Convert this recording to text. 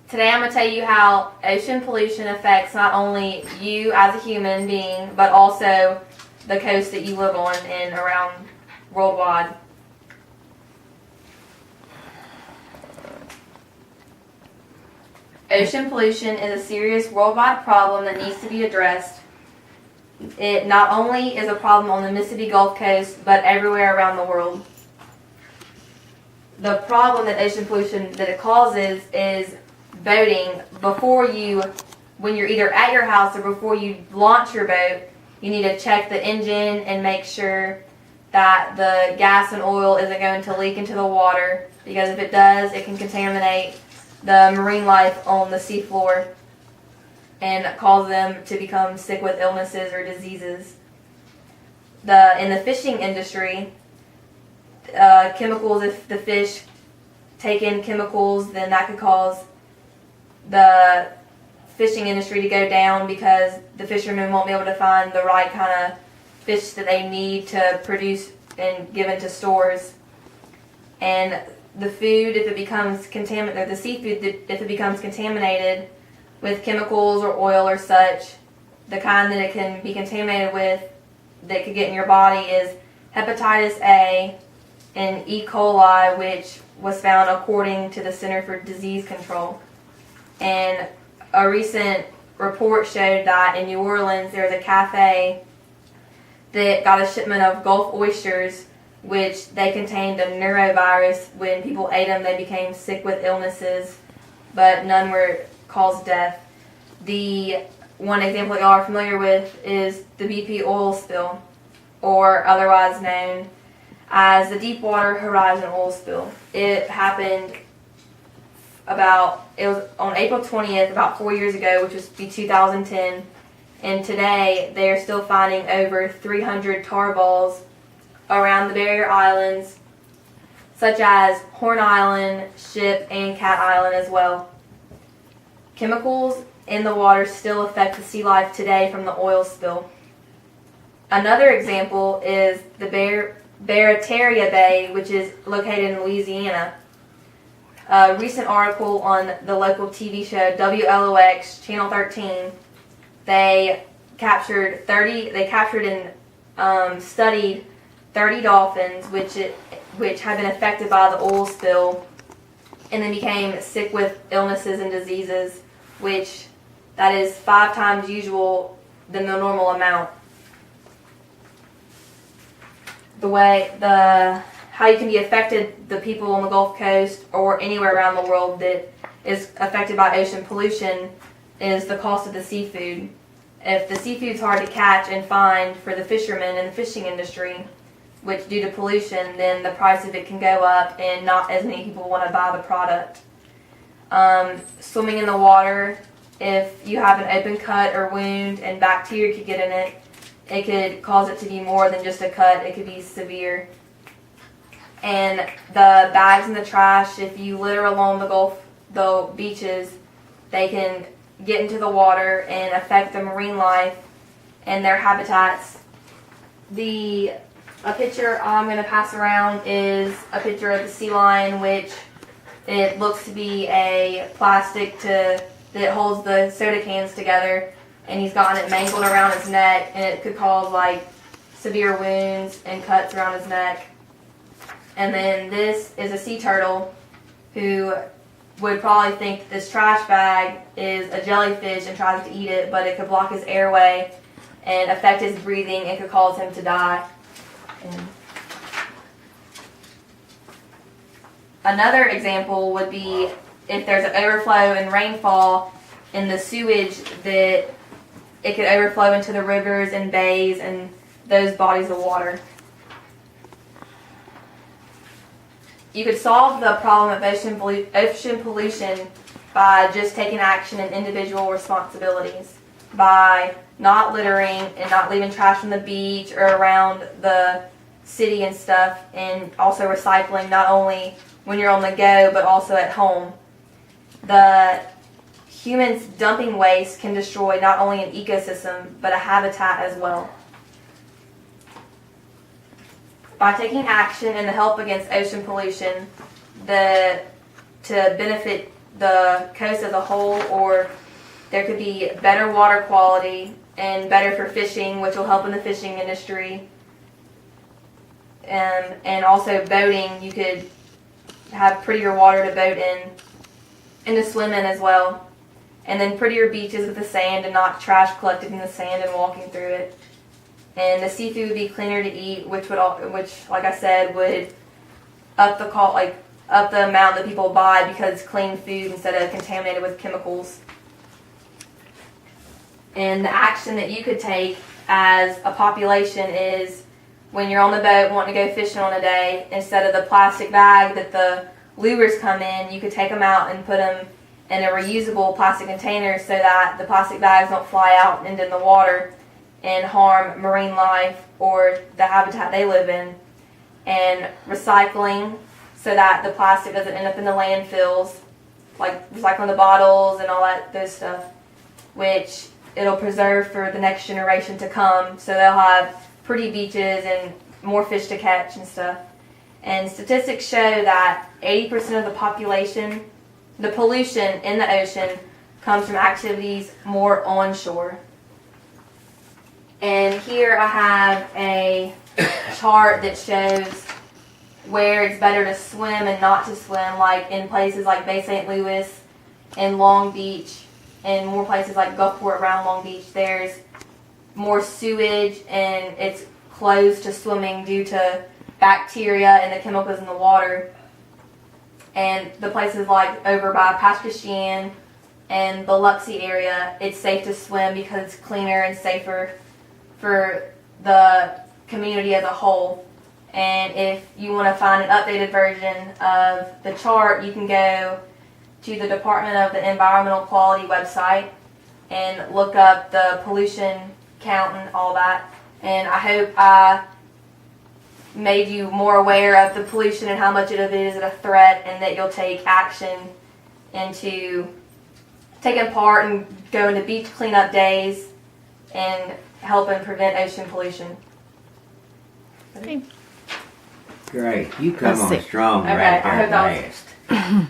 Today I'm going to tell you how ocean pollution affects not only you as a human being, but also the coast that you live on and around worldwide. Ocean pollution is a serious worldwide problem that needs to be addressed. It not only is a problem on the Mississippi Gulf Coast, but everywhere around the world. The problem that ocean pollution that it causes is boating. When you're either at your house or before you launch your boat, you need to check the engine and make sure that the gas and oil isn't going to leak into the water, because if it does, it can contaminate the marine life on the seafloor and cause them to become sick with illnesses or diseases. In the fishing industry, chemicals, if the fish take in chemicals, then that could cause the fishing industry to go down, because the fishermen won't be able to find the right kind of fish that they need to produce and give into stores. And the food, if it becomes contaminated, or the seafood, if it becomes contaminated with chemicals or oil or such, the kind that it can be contaminated with that could get in your body is hepatitis A and E. coli, which was found according to the Center for Disease Control. And a recent report showed that in New Orleans there was a cafe that got a shipment of Gulf oysters, which they contained a neurovirus. When people ate them, they became sick with illnesses, but none were caused death. The one example that y'all are familiar with is the BP oil spill, or otherwise known as the Deepwater Horizon oil spill. It happened it was on April 20th, about 4 years ago, which was 2010. And today, they are still finding over 300 tar balls around the barrier islands, such as Horn Island, Ship, and Cat Island as well. Chemicals in the water still affect the sea life today from the oil spill. Another example is the Barataria Bay, which is located in Louisiana. A recent article on the local TV show WLOX Channel 13, they captured and studied 30 dolphins which had been affected by the oil spill and then became sick with illnesses and diseases, which that is 5 times usual than the normal amount. How you can be affected, the people on the Gulf Coast or anywhere around the world that is affected by ocean pollution, is the cost of the seafood. If the seafood's hard to catch and find for the fishermen in the fishing industry, which due to pollution, then the price of it can go up and not as many people want to buy the product. Swimming in the water, if you have an open cut or wound and bacteria could get in it, it could cause it to be more than just a cut. It could be severe. And the bags in the trash, if you litter along the beaches, they can get into the water and affect the marine life and their habitats. A picture I'm going to pass around is a picture of the sea lion, which it looks to be a plastic that holds the soda cans together, and he's gotten it mangled around his neck, and it could cause severe wounds and cuts around his neck. And then this is a sea turtle who would probably think this trash bag is a jellyfish and tries to eat it, but it could block his airway and affect his breathing and could cause him to die. And another example would be if there's an overflow in rainfall in the sewage, that it could overflow into the rivers and bays and those bodies of water. You could solve the problem of ocean pollution by just taking action and individual responsibilities, by not littering and not leaving trash on the beach or around the city and stuff, and also recycling not only when you're on the go but also at home. The humans dumping waste can destroy not only an ecosystem but a habitat as well. By taking action in the help against ocean pollution, to benefit the coast as a whole, or there could be better water quality and better for fishing, which will help in the fishing industry. And also boating, you could have prettier water to boat in and to swim in as well. And then prettier beaches with the sand and not trash collected in the sand and walking through it. And the seafood would be cleaner to eat, which like I said, would up the amount that people buy because it's clean food instead of contaminated with chemicals. And the action that you could take as a population is when you're on the boat wanting to go fishing on a day, instead of the plastic bag that the lures come in, you could take them out and put them in a reusable plastic container so that the plastic bags don't fly out into the water and harm marine life or the habitat they live in. And recycling so that the plastic doesn't end up in the landfills, like recycling the bottles and all those stuff, which it'll preserve for the next generation to come, so they'll have pretty beaches and more fish to catch and stuff. And statistics show that 80% of the population, the pollution in the ocean, comes from activities more onshore. And here I have a chart that shows where it's better to swim and not to swim, like in places like Bay St. Louis and Long Beach, and more places like Gulfport around Long Beach. There's more sewage and it's closed to swimming due to bacteria and the chemicals in the water. And the places like over by Pascagoula and the Biloxi area, it's safe to swim because it's cleaner and safer for the community as a whole. And if you want to find an updated version of the chart, you can go to the Department of the Environmental Quality website and look up the pollution count and all that. And I hope I made you more aware of the pollution and how much of it is a threat, and that you'll take action into taking part and going to beach cleanup days and helping prevent ocean pollution. Okay. Great. You come Let's on see. strong Okay, right I there hope that was- last.